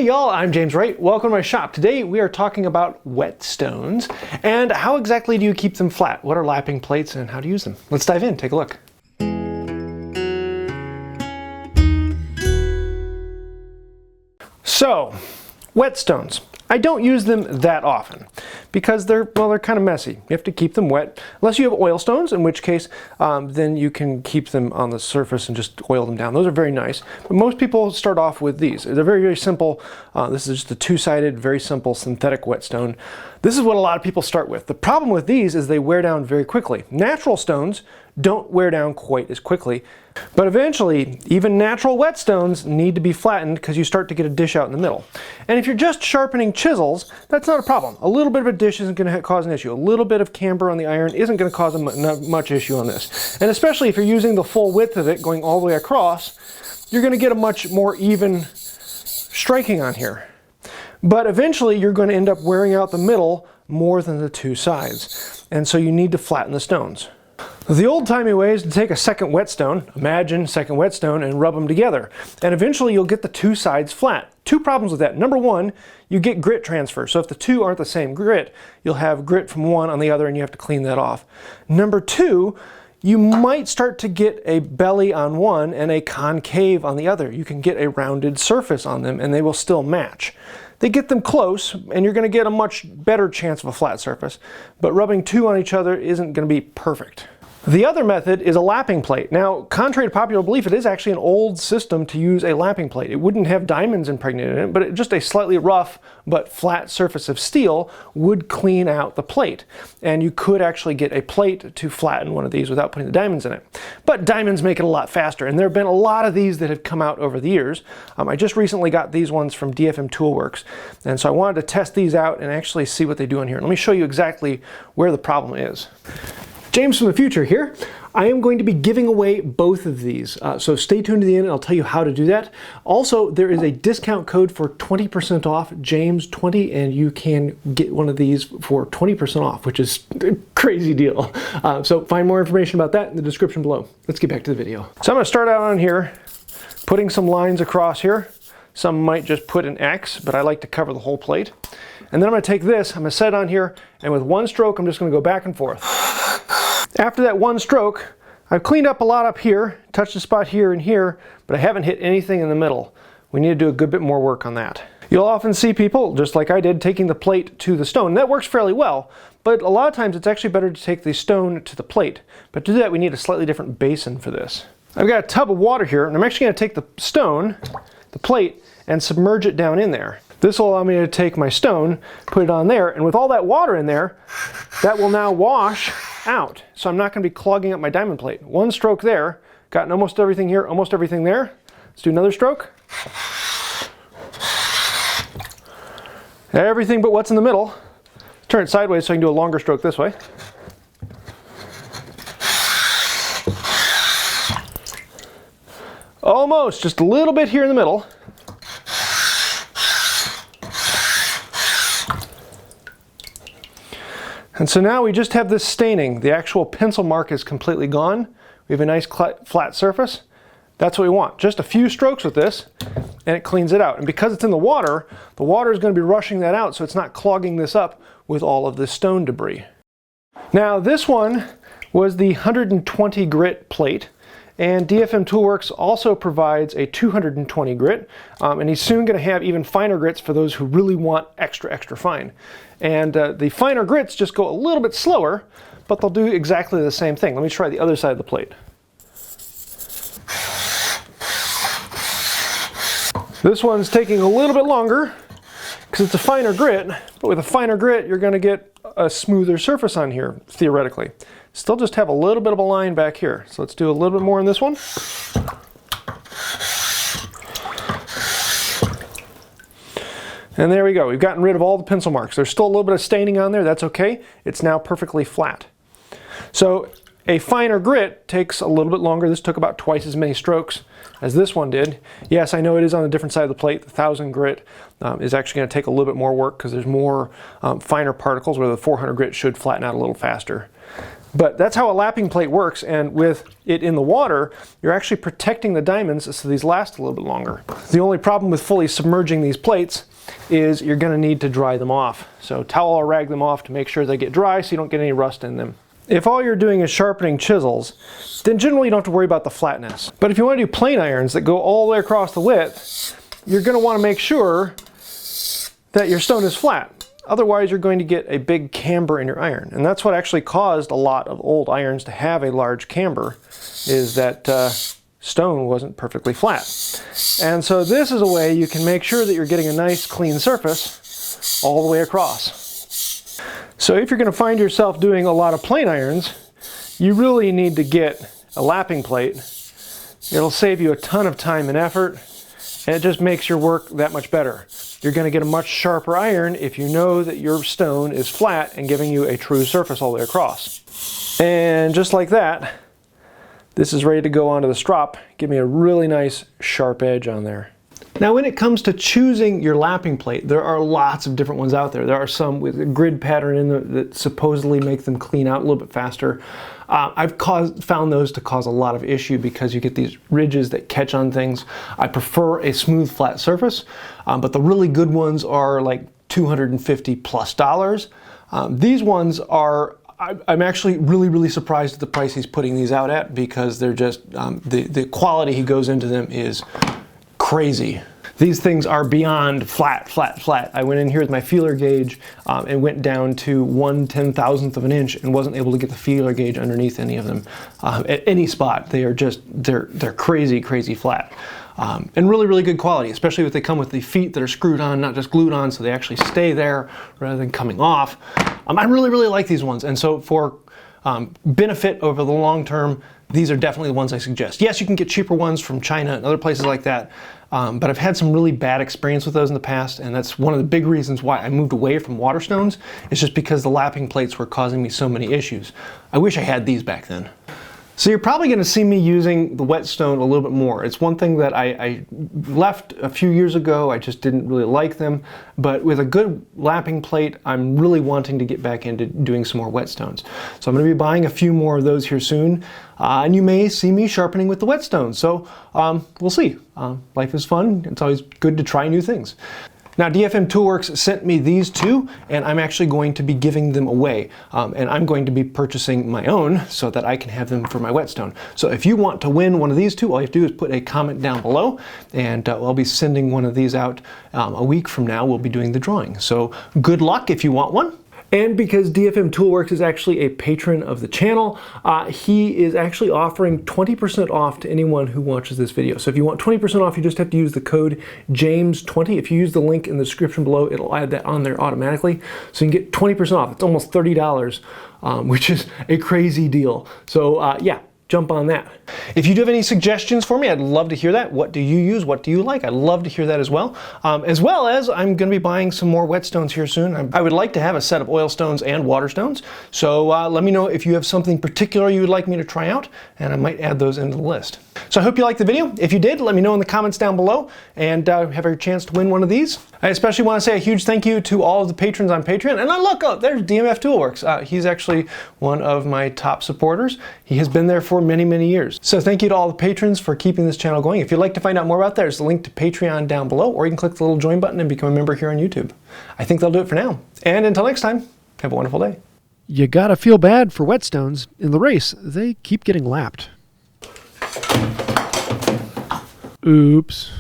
Hey y'all, I'm James Wright. Welcome to my shop. Today we are talking about whetstones and how exactly do you keep them flat? What are lapping plates and how to use them? Let's dive in, take a look. So, whetstones. I don't use them that often because they're kind of messy. You have to keep them wet, unless you have oil stones, in which case then you can keep them on the surface and just oil them down. Those are very nice. But most people start off with these. They're very, very simple. This is just a two-sided, very simple synthetic whetstone. This is what a lot of people start with. The problem with these is they wear down very quickly. Natural stones don't wear down quite as quickly, but eventually even natural whetstones need to be flattened because you start to get a dish out in the middle. And if you're just sharpening chisels, that's not a problem. A little bit of a dish isn't going to cause an issue. A little bit of camber on the iron isn't going to cause much issue on this. And especially if you're using the full width of it going all the way across, you're going to get a much more even striking on here. But eventually you're going to end up wearing out the middle more than the two sides. And so you need to flatten the stones. The old-timey way is to take a second whetstone, imagine second whetstone, and rub them together. And eventually you'll get the two sides flat. Two problems with that. Number one, you get grit transfer. So if the two aren't the same grit, you'll have grit from one on the other and you have to clean that off. Number two, you might start to get a belly on one and a concave on the other. You can get a rounded surface on them and they will still match. They get them close and you're going to get a much better chance of a flat surface, but rubbing two on each other isn't going to be perfect. The other method is a lapping plate. Now, contrary to popular belief, it is actually an old system to use a lapping plate. It wouldn't have diamonds impregnated in it, but just a slightly rough but flat surface of steel would clean out the plate. And you could actually get a plate to flatten one of these without putting the diamonds in it. But diamonds make it a lot faster, and there have been a lot of these that have come out over the years. I just recently got these ones from DFM Toolworks, and so I wanted to test these out and actually see what they do on here. Let me show you exactly where the problem is. James from the future here. I am going to be giving away both of these, so stay tuned to the end and I'll tell you how to do that. Also, there is a discount code for 20% off, James20, and you can get one of these for 20% off, which is a crazy deal. So find more information about that in the description below. Let's get back to the video. So I'm going to start out on here, putting some lines across here. Some might just put an X, but I like to cover the whole plate. And then I'm going to take this, I'm going to set it on here, and with one stroke I'm just going to go back and forth. After that one stroke, I've cleaned up a lot up here, touched a spot here and here, but I haven't hit anything in the middle. We need to do a good bit more work on that. You'll often see people, just like I did, taking the plate to the stone. That works fairly well, but a lot of times it's actually better to take the stone to the plate. But to do that, we need a slightly different basin for this. I've got a tub of water here, and I'm actually going to take the stone, the plate, and submerge it down in there. This will allow me to take my stone, put it on there, and with all that water in there, that will now wash out. So I'm not going to be clogging up my diamond plate. One stroke there, got almost everything here, almost everything there. Let's do another stroke. Everything but what's in the middle. Turn it sideways so I can do a longer stroke this way. Almost, just a little bit here in the middle. And so now we just have this staining. The actual pencil mark is completely gone. We have a nice flat surface. That's what we want. Just a few strokes with this and it cleans it out. And because it's in the water is going to be rushing that out so it's not clogging this up with all of this stone debris. Now this one was the 120 grit plate. And DFM Toolworks also provides a 220 grit, and he's soon going to have even finer grits for those who really want extra, extra fine. And the finer grits just go a little bit slower, but they'll do exactly the same thing. Let me try the other side of the plate. This one's taking a little bit longer because it's a finer grit, but with a finer grit, you're going to get a smoother surface on here, theoretically. Still just have a little bit of a line back here. So let's do a little bit more in this one. And there we go. We've gotten rid of all the pencil marks. There's still a little bit of staining on there. That's okay. It's now perfectly flat. So a finer grit takes a little bit longer. This took about twice as many strokes as this one did. Yes, I know it is on a different side of the plate. The 1000 grit is actually going to take a little bit more work because there's more finer particles, where the 400 grit should flatten out a little faster. But that's how a lapping plate works, and with it in the water, you're actually protecting the diamonds so these last a little bit longer. The only problem with fully submerging these plates is you're going to need to dry them off. So towel or rag them off to make sure they get dry so you don't get any rust in them. If all you're doing is sharpening chisels, then generally you don't have to worry about the flatness. But if you want to do plane irons that go all the way across the width, you're going to want to make sure that your stone is flat. Otherwise, you're going to get a big camber in your iron. And that's what actually caused a lot of old irons to have a large camber, is that stone wasn't perfectly flat. And so this is a way you can make sure that you're getting a nice clean surface all the way across. So if you're going to find yourself doing a lot of plane irons, you really need to get a lapping plate. It'll save you a ton of time and effort, and it just makes your work that much better. You're going to get a much sharper iron if you know that your stone is flat and giving you a true surface all the way across. And just like that, this is ready to go onto the strop. Give me a really nice sharp edge on there. Now when it comes to choosing your lapping plate, there are lots of different ones out there. There are some with a grid pattern in them that supposedly make them clean out a little bit faster. I've found those to cause a lot of issue because you get these ridges that catch on things. I prefer a smooth flat surface, but the really good ones are like $250+ These ones are, I'm actually really surprised at the price he's putting these out at, because they're just, the quality he goes into them is crazy. These things are beyond flat. I went in here with my feeler gauge and went down to 1/10,000th of an inch and wasn't able to get the feeler gauge underneath any of them at any spot. They are just, they're crazy flat. And really good quality, especially if they come with the feet that are screwed on, not just glued on, so they actually stay there rather than coming off. I really like these ones, and so for benefit over the long term, these are definitely the ones I suggest. Yes, you can get cheaper ones from China and other places like that, but I've had some really bad experience with those in the past, and that's one of the big reasons why I moved away from water stones. It's just because the lapping plates were causing me so many issues. I wish I had these back then. So you're probably going to see me using the whetstone a little bit more. It's one thing that I left a few years ago. I just didn't really like them. But with a good lapping plate, I'm really wanting to get back into doing some more whetstones. So I'm going to be buying a few more of those here soon. And you may see me sharpening with the whetstone. So we'll see. Life is fun. It's always good to try new things. Now DFM Toolworks sent me these two, and I'm actually going to be giving them away. And I'm going to be purchasing my own so that I can have them for my whetstone. So if you want to win one of these two, all you have to do is put a comment down below, and I'll be sending one of these out a week from now. We'll be doing the drawing. So good luck if you want one. And because DFM Toolworks is actually a patron of the channel, he is actually offering 20% off to anyone who watches this video. So if you want 20% off, you just have to use the code JAMES20. If you use the link in the description below, it'll add that on there automatically. So you can get 20% off. It's almost $30, which is a crazy deal. So yeah, jump on that. If you do have any suggestions for me, I'd love to hear that. What do you use? What do you like? I'd love to hear that as well. As well as I'm going to be buying some more whetstones here soon. I would like to have a set of oil stones and water stones. So let me know if you have something particular you would like me to try out, and I might add those into the list. So I hope you liked the video. If you did, let me know in the comments down below, and have a chance to win one of these. I especially want to say a huge thank you to all of the patrons on Patreon. And look, oh, there's DMF Toolworks. He's actually one of my top supporters. He has been there for many years. So thank you to all the patrons for keeping this channel going. If you'd like to find out more about that, there's a link to Patreon down below, or you can click the little join button and become a member here on YouTube. I think that'll do it for now. And until next time, have a wonderful day. You gotta feel bad for whetstones. In the race, they keep getting lapped. Oops.